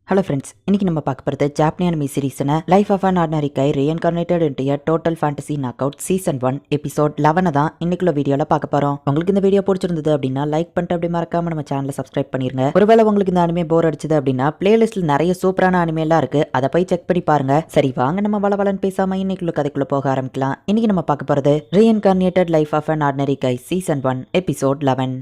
Hello friends, இன்னைக்கு நம்ம பார்க்க போகிறது ஜாப்பனி அனிமி சீரீஸான life of an ordinary guy reincarnated into a total fantasy knock out season 1 episode 11 தான் இன்னைக்குள்ள வீடியோவில் பார்க்க போகிறோம். உங்களுக்கு இந்த வீடியோ பிடிச்சிருந்தது அப்படின்னா லைக் பண்ணிட்டு அப்படி மறக்காம நம்ம சேனலை சப்ஸ்கிரைப் பண்ணிருங்க. ஒருவேளை உங்களுக்கு இந்த அனிமே போர் அடிச்சது அப்படின்னா பிளேலிஸ்ட்ல நிறைய சூப்பரான அனிமேலாம் இருக்கு, அதை போய் செக் பண்ணி பாருங்க. சரி வாங்க நம்ம வளவலன்னு பேசாம இன்னைக்குள்ள கதைக்குள்ள போக ஆரம்பிக்கலாம். இன்னைக்கு நம்ம பார்க்க போகிறது reincarnated life of an ordinary guy season 1 episode 11.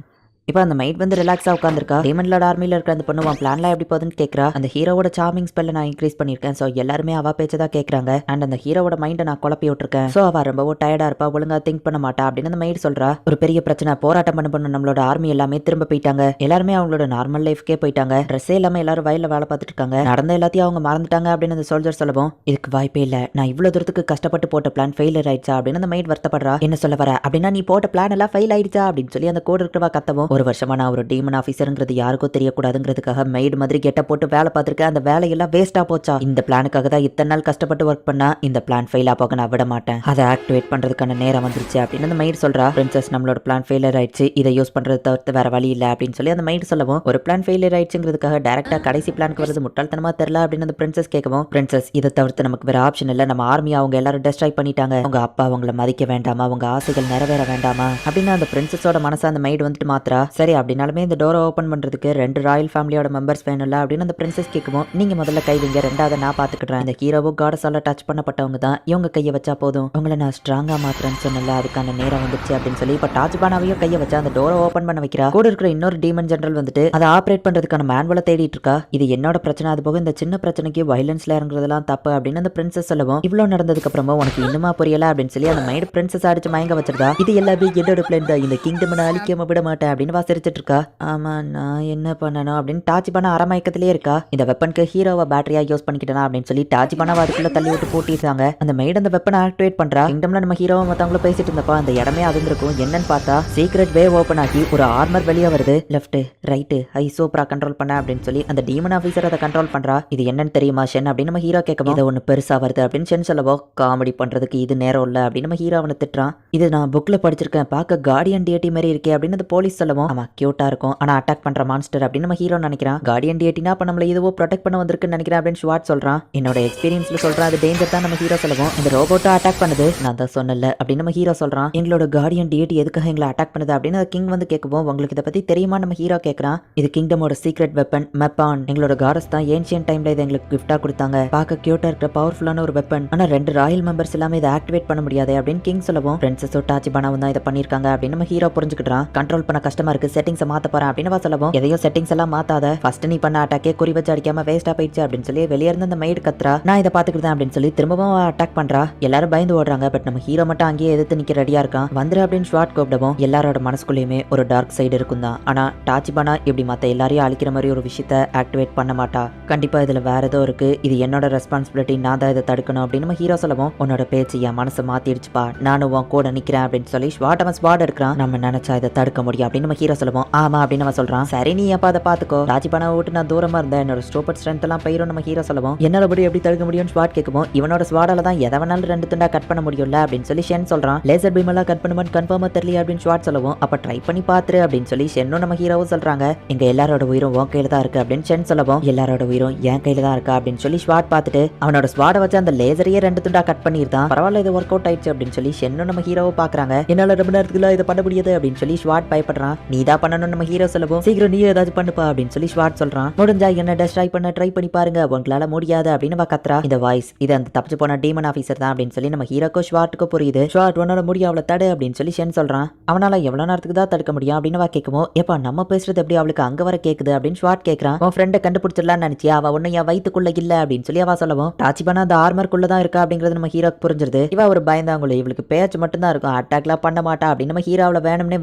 இப்போ அந்த மைட் வந்து ரிலாக்ஸாக உட்காந்துருக்கா. டேமன்லோட ஆர்மியில் இருக்கிற அந்த பொண்ணு உன் பிளான்லாம் எப்படி போகுதுன்னு கேட்குறா. அந்த ஹீரோவோட சார்மிங் ஸ்பெல்ல நான் இன்க்ரீஸ் பண்ணியிருக்கேன். ஸோ எல்லாருமே அவ பேச்சை தான் கேட்குறாங்க. அண்ட் அந்த ஹீரோவோட மைண்டை நான் குழப்பி விட்டுருக்கேன். ஸோ அவள் ரொம்பவும் டயர்டாக இருப்பா, ஒழுங்காக திங்க் பண்ண மாட்டா அப்படின்னு அந்த மைட் சொல்கிறா. ஒரு பெரிய பிரச்சனை, போராட்டம் பண்ண நம்மளோட ஆர்மி எல்லாமே திரும்ப போயிட்டாங்க. எல்லாருமே அவங்களோட நார்மல் லைஃப்கே போயிட்டாங்க. ட்ரெஸ்ஸே எல்லாமே எல்லாரும் வயலில் வேலை பார்த்துட்டு இருக்காங்க. நடந்த எல்லாத்தையும் அவங்க மறந்துட்டாங்க அப்படின்னு அந்த சோல்ஜர் சொல்லவும், இதுக்கு வாய்ப்பே இல்லை, நான் இவ்வளோ தூரத்துக்கு கஷ்டப்பட்டு போட்ட பிளான் ஃபெயிலியர் ஆயிடுச்சா அப்படின்னு அந்த மைட் வருத்தப்படுறா. என்ன சொல்ல வர அப்படின்னா, நீ போட்ட பிளான் எல்லாம் ஃபெயில் ஆயிடுச்சா அப்படின்னு சொல்லி அந்த கோடு இருக்கிறவா கத்தவும், ஒரு வருஷமா நான் ஒரு டீமன் ஆஃபீஸருங்கிறது யாருக்கும் தெரியக்கூடாதுங்கிறதுக்காக மெய்டு மாதிரி கெட்ட போட்டு வேலை பார்த்துருக்கேன். அந்த வேலையெல்லாம் வேஸ்டா போச்சா? இந்த பிளானுக்காக தான் இத்தனை நாள் கஷ்டப்பட்டு ஒர்க் பண்ணா. இந்த பிளான் ஃபெயில் ஆக நான் விட மாட்டேன். அதை ஆக்டிவேட் பண்றதுக்கான நேரம் வந்துருச்சு அப்படின்னு அந்த மைடு சொல்றா. பிரின்சஸ், நம்மளோட பிளான் ஃபெயிலியர் ஆயிடுச்சு, இதை யூஸ் பண்றது தவிர்த்து வேற வழி இல்லை அப்படின்னு சொல்லி அந்த மைடு சொல்லவும், ஒரு பிளான் ஃபெயிலியர் ஆயிடுச்சுங்கிறதுக்காக டேரக்டா கடைசி பிளானுக்கு வருது முட்டாள்தனமா தெரியல அப்படின்னு அந்த பிரின்சஸ் கேட்கவும், பிரின்சஸ் இதை தவிர்த்து நமக்கு வேற ஆப்ஷன் இல்லை, நம்ம ஆர்மி அவங்க எல்லாரும் டெஸ்ட்ராய் பண்ணிட்டாங்க, அவங்க அப்பா அவங்கள மதிக்க வேண்டாமா, அவங்க ஆசைகள் நிறைவேற வேண்டாமா அப்படின்னு அந்த பிரின்சஸோட மனசை அந்த மைடு வந்துட்டு மாத்திரா. சரி அப்படின்னாலுமே இந்த டோரை ஓப்பன் பண்றதுக்கு 2 ராயல் ஃபேமிலியோட மெம்பர்ஸ் வேணும்ல அப்படின்னு அந்த பிரின்சஸ் கேட்கவும், நீங்க முதல்ல கை வைங்க, ரெண்டாவது நான் பாத்துக்கிட்டேன். இந்த ஹீரோவும் காடஸால டச் பண்ணப்பட்டவங்க தான், இவங்க கையை வச்சா போதும், உங்களை நான் ஸ்ட்ராங்கா மாத்துறேன்னு சொன்னல, அதுக்கான நேரம் வந்துருச்சு அப்படின்னு சொல்லி இப்ப டாஜ்பானாவையும் கையை வச்சா அந்த டோரை ஓப்பன் பண்ண வைக்கிறா. கூட இருக்கிற இன்னொரு டீமன் ஜெனரல் வந்துட்டு அதை ஆப்ரேட் பண்றதுக்கான மேனுவலை தேடிட்டு இருக்கா. இது என்னோட பிரச்சனை, அது போக இந்த சின்ன பிரச்சனைக்கு வயலன்ஸ்ல இறங்குறதெல்லாம் தப்பு அப்படின்னு அந்த பிரின்சஸ் சொல்லவும், இவ்வளவு நடந்ததுக்கு அப்புறமா உனக்கு இன்னுமா புரியல அப்படின்னு சொல்லி அந்த மைண்ட் பிரின்சஸ் அடிச்சு மயங்க வச்சிருக்கா. இது எல்லாமே என்னோட பிளான் தான், இந்த கிங்டம் அழிக்காம விட மாட்டேன் அப்படின்னு வாசிச்சிட்டு இருக்கா. ஆமா நான் என்ன பண்ணணும் அப்படின்னு டாஜிபானா அரமயக்கத்திலே இருக்கா. இந்த வெப்பனுக்கு ஹீரோவை பேட்டரியா யூஸ் பண்ணிக்கிட்டனா அப்படின்னு சொல்லி டாஜிபானா அதுக்குள்ள தள்ளி விட்டு பூட்டிட்டாங்க. அந்த மெய்டு அந்த வெப்பனை ஆக்டிவேட் பண்றா. கிங்டம்ல நம்ம ஹீரோவை மத்தவங்களும் பேசிட்டு இருந்தப்பா அந்த இடமே அதிர்ந்திருக்கும். என்னன்னு பார்த்தா சீக்ரெட் வேவ் ஓபன் ஆகி ஒரு ஆர்மர் வெளியே வருது. லெஃப்ட் ரைட்டு ஹை சூப்பரா கண்ட்ரோல் பண்ண அப்படின்னு சொல்லி அந்த டீமன் ஆஃபீஸர் அதை கண்ட்ரோல் பண்றா. இது என்னன்னு தெரியுமா ஷென் அப்படின்னு நம்ம ஹீரோ கேட்கவும், இது ஒன்று பெருசா வருது அப்படின்னு ஷென் சொல்லவோ, காமெடி பண்றதுக்கு இது நேரம் இல்லை அப்படின்னு நம்ம ஹீரோ அவனை திட்டுறான். இது நான் புக்ல படிச்சிருக்கேன், பார்க்க கார்டியன் டிஏடி மாதிரி இருக்கே அப்படின்னு அந்த போலீஸ் சொல்லவும், ஆமா கியூட்டா இருக்கும், ஆனா அட்டாக் பண்ற மான்ஸ்டர் அப்படின்னு நம்ம ஹீரோ நினைக்கிறான். கார்டியன் டிஏடினா அப்ப நம்மள இதுவோ ப்ரொடெக்ட் பண்ண வந்திருக்குன்னு நினைக்கிறேன் அப்படின்னு ஷுவாட் சொல்றான். என்னோட எக்ஸ்பீரியன்ஸ்ல சொல்றான், அது டேஞ்சர் தான் நம்ம ஹீரோ சொல்லவும், இந்த ரோபோட்டை அட்டாக் பண்ணுது நான் தான் சொன்னல அப்படின்னு நம்ம ஹீரோ சொல்றான். எங்களோட கார்டியன் டிஏடி எதுக்காக எங்களை அட்டாக் பண்ணுது அப்படின்னு கிங் வந்து கேட்கவும், உங்களுக்கு இதை பத்தி தெரியுமா நம்ம ஹீரோ கேட்கறான். இது கிங்டமோட சீக்ரெட் வெப்பன் மெப்பான், எங்களோட காடஸ் தான் ஏன்ஷியன் டைம்ல இதை எங்களுக்கு கிஃப்டா கொடுத்தாங்க, பார்க்க கியூட்டா இருக்கிற பவர்ஃபுல்லான ஒரு வெப்பன், ஆனா 2 ராயல் மெம்பர்ஸ் எல்லாமே இதை ஆக்டிவேட் பண்ண முடியாது அப்படின்னு கிங் சொல்லவும், பிரின்சஸோ டாஜிபானாவும் தான் இதை பண்ணிருக்காங்க அப்படின்னு நம்ம ஹீரோ புரிஞ்சுக்கிட்டான். கண்ட்ரோல் பண்ண கஷ்டமா இருக்கு, செட்டிங்ஸை மாத்த போறேன் அப்படின்னு சொல்லவும், எதையும் செட்டிங்ஸ் எல்லாம் மாத்தாத, ஃபர்ஸ்ட் நீ பண்ண அட்டாக்கே குறி வச்சு அடிக்காம வேஸ்டா போயிடுச்சு அப்படின்னு சொல்லி வெளியே இருந்து அந்த மைடு கத்துறா. நான் இதை பாத்துக்கிட்டேன் அப்படின்னு சொல்லி திரும்பவும் அட்டாக் பண்றா. எல்லாரும் பயந்து ஓடுறாங்க. பட் நம்ம ஹீரோ மட்டும் அங்கேயே எதிர்த்து நிக்க ரெடியா இருக்கான். வந்துரு அப்படின்னு ஷார்ட் கூப்பிடவும், எல்லாரோட மனசுக்குள்ளேயுமே ஒரு டார்க் சைடு இருக்கும் தான். ஆனா டாச்சிபானா இப்படி மத்த எல்லாரையும் அழிக்கிற மாதிரி ஒரு விஷயத்த ஆக்டிவேட் பண்ண மாட்டா. கண்டிப்பா இதுல வேற ஏதோ இருக்கு, இது என்னோட ரெஸ்பான்சிபிலிட்டி, நான் தான் இதை தடுக்கணும் அப்படின்னு நம்ம ஹீரோ சொல்லவும், உன்னோட பேச்சு என் மனசை மாத்திடுச்சுப்பா, நானும் உன் கூட நிக்கிறேன் அப்படின்னு சொல்லி ஸ்வாட் அவன் ஸ்வாட் எடுக்கிறான். நம்ம நினைச்சா இதை தடுக்க முடியும் அப்படின்னு நம்ம ஹீரோ சொல்லவும், ஆமா அப்படின்னு அவன் சொல்றான். சரி நீ எப்ப அதை பாத்துக்கோ, டாஜிபானா விட்டு நான் தூரமா இருந்தேன், என்னோட சூப்பர் ஸ்ட்ரென்த் எல்லாம் போயிரும் நம்ம ஹீரோ சொல்லவும், என்னால படி எப்படி தடுக்க முடியும்னு ஸ்வாட் கேட்கவும், இவனோட ஸ்வாடால தான் எதை வேணாலும் 2 துண்டா கட் பண்ண முடியும்ல அப்படின்னு சொல்லி ஷென் சொல்றான். லேசர் பீம் எல்லாம் கட் பண்ணுமான்னு கன்ஃபார்மா தெரியல அப்படின்னு ஸ்வாட் சொல்லவும், அப்ப ட்ரை பண்ணி பாத்துரு அப்படின்னு சொல்லி ஷென்னும் நம்ம ஹீரோவும் சொல்றாங்க. எங்க எல்லாரோட உயிரும் உன் கையில தான் இருக்கு அப்படின்னு ஷென் சொல்லவும், எல்லாரோட உயிரும் என் கையில தான் இருக்கா அப்படின்னு சொல்லி ஸ்வாட் பார்த்துட்டு அவனோட ஸ்வாட வச்சு அந்த லேசரையே 2 துண்டா கட் பண்ணிருந்தான். பரவாயில்ல இது ஒர்க் அவுட் ஆயிடுச்சு அப்படின்னு சொல்லி ஷென்னும் நம்ம ஹீரோவை பாக்குறாங்க. என்னால ரொம்ப நேரத்துக்குள்ள இதை பண்ண முடியாது அப்படின்னு சொல்லி ஸ்வாட் பயப்படுறான். நீ தான் பண்ணணும் நம்ம ஹீரோ சொல்லவும், சீக்கிரம் நீ ஏதாச்சும் பண்ணுப்பா அப்படின்னு சொல்லி ஸ்வாட் சொல்றான். முடிஞ்சா என்ன டெஸ்ட்ராய் பண்ண ட்ரை பண்ணி பாருங்க, உங்களால முடியாது அப்படின்னு கத்துறா. இந்த வாய்ஸ் இது அந்த தப்பிச்சு போன டீமன் ஆஃபீஸர் தான் அப்படின்னு சொல்லி நம்ம ஹீரோக்கோ ஷார்ட்டுக்கோ புரியுது. ஷார்ட் உன்னால முடியும் அவளை தடு அப்படின்னு சொல்லி ஷென் சொல்றான். அவனால எவ்வளவு நேரத்துக்கு தான் தடுக்க முடியும் அப்படின்னு கேட்குமோ, எப்பா நம்ம பேசுறது எப்படி அவளுக்கு அங்க வர கேக்குது அப்படின்னு ஷார்ட் கேட்கறான். உன் ஃப்ரெண்டை கண்டுபிடிச்சிடலான்னு நினைச்சியா, அவ ஒன்னும் என் வயிற்றுக்குள்ள இல்ல அப்படின்னு சொல்லி அவ சொல்லவும், டாச்சிபானா அந்த ஆர்மருக்குள்ள தான் இருக்கா அப்படிங்கிறது நம்ம ஹீரோக்கு புரிஞ்சிருது. இவ ஒரு பயந்தாங்குள்ள, இவளுக்கு பேச்சு மட்டும் தான் இருக்கும், அட்டாக்லாம் பண்ண மாட்டா அப்படின்னு நம்ம ஹீரோவை வேணும்னே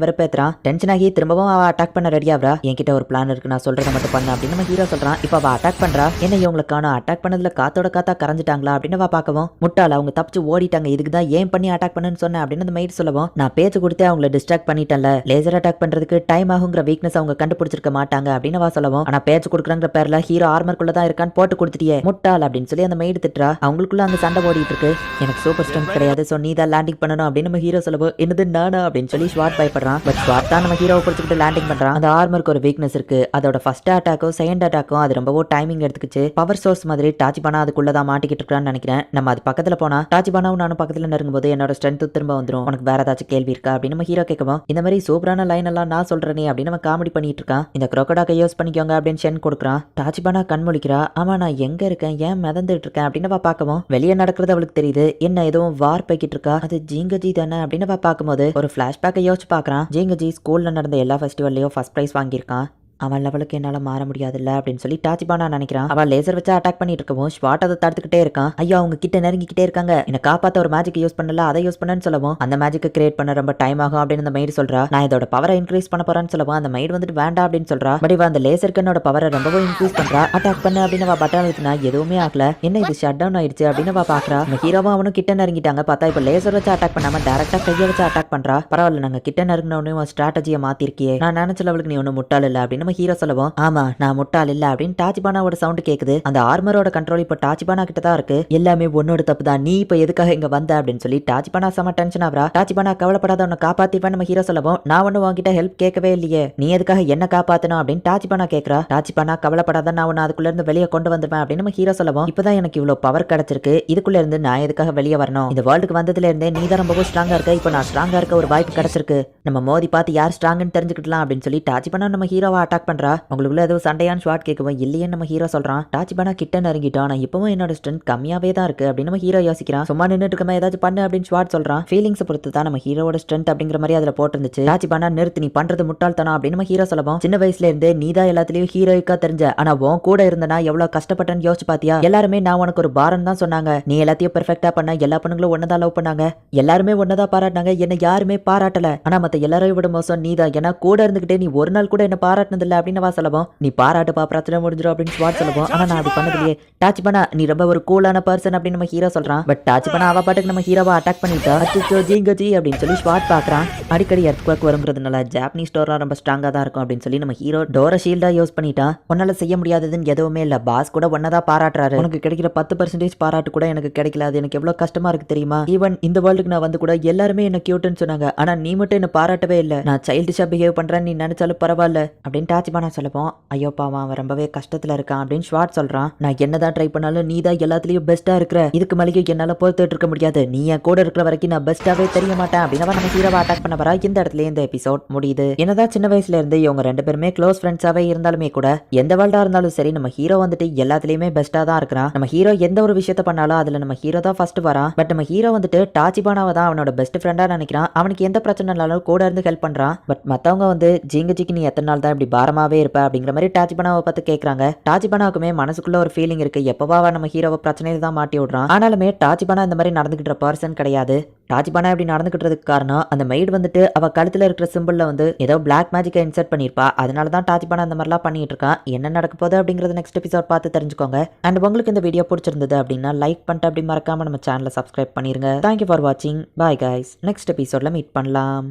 வெறுப்பேத்துறான். டென்ஷன் ஆகி திரும்பவும் அவ அட்டாக் பண்ண ரெடியாவா. என்கிட்ட ஒரு பிளான் இருக்கு, நான் சொல்றதை மட்டும் பண்ண அப்படின்னு நம்ம ஹீரோ சொல்றான். இப்ப அவ அட்டாக் பண்றா. என்ன இவங்களுக்கான அட்டாக் பண்ணதுல காத்தோட காத்தா கரைஞ்சிட்டாங்களா அப்படின்னு பார்க்கவும், முட்டாள அவங்க தப்பிச்சு ஓடிட்டாங்க, இதுக்கு தான் ஏன் பண்ணி அட்டாக் பண்ணுன்னு சொன்னேன் அப்படின்னு அந்த மைட் சொல்லவும், நான் பேச்சு கொடுத்தே அவங்கள டிஸ்ட்ராக்ட் பண்ணிட்டேன்ல, லேசர் அட்டாக் பண்றதுக்கு டைம் ஆகுங்கிற வீக்னஸ் அவங்க கண்டுபிடிச்சிருக்க மாட்டாங்க அப்படின்னு சொல்லவும், ஆனா பேச்சு கொடுக்குறாங்கிற பேர்ல ஹீரோ ஆர்மருக்குள்ள தான் இருக்கான்னு போட்டு கொடுத்துட்டியே முட்டாள் அப்படின்னு சொல்லி அந்த மைட் திட்டுறா. அவங்களுக்குள்ள அங்க சண்டை ஓடிட்டு இருக்கு. எனக்கு சூப்பர் ஸ்ட்ரென்த் கிடையாது, சோ நீ தான் லேண்டிங் பண்ணணும் அப்படின்னு நம்ம ஹீரோ சொல்லவும், என்னது நானா அப்படின்னு சொல்லி ஸ்வாட் பயப்படுறான். பட் ஸ்வாட் தான் நம்ம ஹீரோ ஹீரோவை பிடிச்சிட்டு லேண்டிங் பண்றான். அந்த ஆர்மருக்கு ஒரு வீக்னஸ் இருக்கு. அதோட ஃபர்ஸ்ட் அட்டாக்கும் செகண்ட் அட்டாக்கும் அது ரொம்பவும் டைமிங் எடுத்துக்கிச்சு. பவர் சோர்ஸ் மாதிரி டாச்சிபானா அதுக்குள்ளதான் மாட்டிக்கிட்டு இருக்கான்னு நினைக்கிறேன். நம்ம அது பக்கத்துல போனா டாச்சிபானாவும் நானும் பக்கத்துல நெருங்கும்போது என்னோட ஸ்ட்ரென்த் திரும்ப வந்துரும். உனக்கு வேற ஏதாச்சும் கேள்வி இருக்கா அப்படின்னு நம்ம ஹீரோ கேட்கவும், இந்த மாதிரி சூப்பரான லைன் எல்லாம் நான் சொல்றேனே அப்படின்னு நம்ம காமெடி பண்ணிட்டு இருக்கான். இந்த crocodile யூஸ் பண்ணிக்கோங்க அப்படின்னு ஷென் கொடுக்குறான். டாச்சிபானா கண் முழிக்கிறா. ஆமா நான் எங்க இருக்கேன், ஏன் மிதந்துட்டு இருக்கேன் அப்படின்னு அவ பார்க்கவும், வெளியே நடக்கிறது அவளுக்கு தெரியுது. என்ன எதுவும் வார் போய்கிட்டு இருக்கா, அது ஜிங்கஜி தானே அப்படின்னு அவ பார்க்கும்போது ஒரு பிளாஷ்பேக்கை யோசிச்சு பார்க்கறான். ஜிங்கஜி ஸ்கூல்ல நடந்த எல்லா ஃபெஸ்டிவல்லையும் ஃபர்ஸ்ட் பிரைஸ் வாங்கியிருக்கான். அவன் லெவலுக்கு என்னால மாற முடியாதுல்ல அப்படின்னு சொல்லி டாச்சிபானா நினைக்கிறான். அவன் லேசர் வச்சு அட்டாக் பண்ணிட்டு இருக்கவும் ஸ்வாட் அதை தடுத்துக்கிட்டே இருக்கான். ஐயோ அவங்க கிட்ட நெருங்கிக்கிட்டே இருக்காங்க, என்ன காப்பாத்த ஒரு மேஜிக் யூஸ் பண்ணல, அதை யூஸ் பண்ணன்னு சொல்லவும், அந்த மேஜிக் கிரியேட் பண்ண ரொம்ப டைம் ஆகும் அப்படின்னு அந்த மைடு சொல்றா. நான் இதோட பவரை இன்க்ரீஸ் பண்ண போறேன்னு சொல்லவும் அந்த மைடு வந்துட்டு வேண்டாம் அப்படின்னு சொல்றா. பட் இவ அந்த லேசர் கண்ணோட பவரை ரொம்பவும் இன்க்ரீஸ் பண்றா. அட்டாக் பண்ண அப்படின்னு அவ பட்டன் அழுத்தினா எதுவுமே ஆகல. என்ன இது ஷட் டவுன் ஆயிடுச்சு அப்படின்னு அவ பாக்குறா. நம்ம ஹீரோவும் அவனும் கிட்ட நெருங்கிட்டாங்க. பார்த்தா இப்ப லேசர் வச்சு அட்டாக் பண்ணாம டேரக்டா கையை வச்சு அட்டாக் பண்றா. பரவாயில்ல, நாங்க கிட்ட நெருங்கினோன்னு ஸ்ட்ராட்டஜியை மாத்திருக்கியே, நான் நினைச்ச லெவலுக்கு நீ ஒன்னும் முட்டாள் இல்ல அப்படின்னு நம்ம ஹீரோ சொல்லவும், ஆமா நான் முட்டாள் இல்ல அப்படின்னு டாச்சிபானாவோட சவுண்ட் கேக்குது. அந்த ஆர்மரோட கண்ட்ரோல் இப்ப டாச்சிபானா கிட்ட தான் இருக்கு. எல்லாமே உன்னோட தப்பு தான், நீ இப்ப எதுக்காக இங்க வந்த அப்படின்னு சொல்லி டாச்சிபானா செம டென்ஷன் ஆவரா. டாச்சிபானா கவலைப்படாத, உன்னை காப்பாத்திப்பேன் நம்ம ஹீரோ சொல்லவும், நான் ஒண்ணு உன்கிட்ட ஹெல்ப் கேட்கவே இல்லையே, நீ எதுக்காக என்ன காப்பாத்தணும் அப்படின்னு டாச்சிபானா கேக்குறா. டாச்சிபானா கவலைப்படாத, நான் உன்னை அதுக்குள்ள இருந்து வெளியே கொண்டு வந்துருவேன் அப்படின்னு நம்ம ஹீரோ சொல்லவும், இப்பதான் எனக்கு இவ்வளவு பவர் கிடைச்சிருக்கு, இதுக்குள்ள இருந்து நான் எதுக்காக வெளியே வரணும், இந்த வேர்ல்டுக்கு வந்ததுல இருந்தே நீ தான் ரொம்பவும் ஸ்ட்ராங்கா இருக்க, இப்ப நான் ஸ்ட்ராங்கா இருக்க ஒரு வாய்ப்பு கிடைச்சிருக்கு, நம்ம மோதி பார்த்து யார் ஸ்ட்ராங்னு தெரிஞ்சுக்கிட்டலாம் அப்படின்னு சொல்லி டாச்சிபானா நம்ம ஹீரோவை அட்டாக் பண்றா. உங்களுக்குள்ள ஏதோ சண்டையான்னு ஷார்ட் கேட்கவும் இல்லையே நம்ம ஹீரோ சொல்றான். டாச்சிபானா கிட்ட நெருங்கிட்டோம், நான் இப்பவும் என்னோட ஸ்ட்ரென்த் கம்மியாவே தான் இருக்கு அப்படின்னு நம்ம ஹீரோ யோசிக்கிறான். சும்மா நின்னுட்டு இருக்கமா ஏதாச்சும் பண்ணு அப்படின்னு ஷார்ட் சொல்றான். ஃபீலிங்ஸ் பொறுத்து தான் நம்ம ஹீரோட ஸ்ட்ரென்த் அப்படிங்கிற மாதிரி அதுல போட்டுருந்துச்சு. டாச்சிபானா நிறுத்து, நீ பண்றது முட்டாள்தனம் அப்படின்னு நம்ம ஹீரோ சொல்லவும், சின்ன வயசுல இருந்தே நீ தான் எல்லாத்துலயும் ஹீரோயிக்கா தெரிஞ்ச, ஆனா உன் கூட இருந்தனா எவ்வளவு கஷ்டப்பட்டேன்னு யோசிச்சு பாத்தியா, எல்லாருமே நான் உனக்கு ஒரு பாரம் தான் சொன்னாங்க, நீ எல்லாத்தையும் பெர்ஃபெக்ட்டா பண்ண, எல்லா பொண்ணுங்களும் ஒன்னதான் லவ் பண்ணாங்க, எல்லாருமே ஒன்னதான் பாராட்டினாங்க, என்ன யாருமே பாராட்டல, ஆனா மத்த எல்லாரையும் விட மோசம் நீ தான், ஏன்னா கூட இருந்துகிட்டே நீ ஒரு நாள் கூட என்ன பாராட்டினது இல்ல அப்படின்னு சொல்லவும், நீ பாராட்டு பிரச்சனை முடிஞ்சிடும் அப்படின்னு ஸ்வாட் சொல்லுவோம். ஆனா நான் அப்படி பண்ணதுலயே டாச்சிபானா நீ ரொம்ப ஒரு கூலான பர்சன் அப்படின்னு நம்ம ஹீரோ சொல்றான். பட் டாச்சிபானா அவ பாட்டுக்கு நம்ம ஹீரோவை அட்டாக் பண்ணிட்டா. அச்சோ ஜிங்கஜி அப்படின்னு சொல்லி ஸ்வாட் பாக்குறான். அடிக்கடி எர்த்குவேக் வருங்கிறதுனால ஜாப்பனீஸ் டோர்லாம் ரொம்ப ஸ்ட்ராங்கா தான் இருக்கும் அப்படின்னு சொல்லி நம்ம ஹீரோ டோரை ஷீல்டா யூஸ் பண்ணிட்டான். உன்னால செய்ய முடியாததுன்னு எதுவுமே இல்ல, பாஸ் கூட ஒன்னதான் பாராட்டுறாரு, உனக்கு கிடைக்கிற 10% பாராட்டு கூட எனக்கு கிடைக்கல, அது எனக்கு எவ்வளவு கஷ்டமா இருக்கு தெரியுமா, ஈவன் இந்த வேர்ல்டுக்கு நான் வந்து கூட எல்லாருமே என்ன கியூட்னு சொன்னாங்க, ஆனா நீ மட்டும் என்ன பாராட்டவே இல்ல, நான் சைல்டிஷா பிஹேவ் பண்றேன்னு நீ நினைச்சாலும் பரவாயில்ல அப்படின்னு டாச்சிபானா சொல்லப்போம். ஐயோ பாவம் அவன் ரொம்பவே கஷ்டத்துல இருக்கான் அப்படின்னு ஸ்வாட் சொல்றான். நான் என்னதான் ட்ரை பண்ணாலும் நீ தான் எல்லாத்துலயும் பெஸ்டா இருக்கிற, இதுக்கு மேலேயும் என்னால பொறுத்துட்டு இருக்க முடியாது, நீ என் கூட இருக்கிற வரைக்கும் நான் பெஸ்டாவே தெரிய மாட்டேன் அப்படின்னு நம்ம ஹீரோவை அட்டாக் பண்ண வரா. இந்த இடத்துல இந்த எபிசோட் முடியுது. என்னதான் சின்ன வயசுல இருந்து இவங்க ரெண்டு பேருமே க்ளோஸ் ஃப்ரெண்ட்ஸாவே இருந்தாலுமே கூட எந்த வேர்ல்டா இருந்தாலும் சரி நம்ம ஹீரோ வந்துட்டு எல்லாத்துலயுமே பெஸ்டா தான் இருக்கிறான். நம்ம ஹீரோ எந்த ஒரு விஷயத்த பண்ணாலும் அதுல நம்ம ஹீரோ தான் ஃபர்ஸ்ட் வரான். பட் நம்ம ஹீரோ வந்துட்டு டாச்சிபானாவை தான் அவனோட பெஸ்ட் ஃப்ரெண்டா நினைக்கிறான். அவனுக்கு எந்த பிரச்சனை இல்லாலும் கூட இருந்து ஹெல்ப் பண்றான். பட் மத்தவங்க வந்து ஜிங்கஜிக்கு நீ எத்தனை நாள் தான் இப்படி பாரமாவே இருப்ப அப்படிங்கிற மாதிரி டாச்சிபானாவை பார்த்து கேட்கறாங்க. டாச்சிபானாவுக்குமே மனசுக்குள்ள ஒரு ஃபீலிங் இருக்கு, எப்பவா நம்ம ஹீரோவை பிரச்சனையில தான் மாட்டி விடுறான். ஆனாலுமே டாச்சிபானா இந்த மாதிரி நடந்துகிட்ட பர்சன் கிடையாது. டாச்சிபானா இப்படி நடந்துகிட்டதுக்கு காரணம் அந்த மெய்டு வந்துட்டு அவ கழுத்துல இருக்கிற சிம்பிள்ல வந்து ஏதோ பிளாக் மேஜிக்கை இன்சர்ட் பண்ணிருப்பா. அதனாலதான் டாச்சிபானா இந்த மாதிரிலாம் பண்ணிட்டு இருக்கான். என்ன நடக்க போகுது அப்படிங்கறது நெக்ஸ்ட் எபிசோட் பார்த்து தெரிஞ்சுக்கோங்க. அண்ட் உங்களுக்கு இந்த வீடியோ பிடிச்சிருந்தது அப்படின்னா லைக் பண்ணிட்டு அப்படி மறக்காம நம்ம சேனலை சப்ஸ்கிரைப் பண்ணிருங்க. தேங்க்யூ ஃபார் வாட்சிங். Bye guys. நெக்ஸ்ட் எபிசோட்ல மீட் பண்ணலாம்.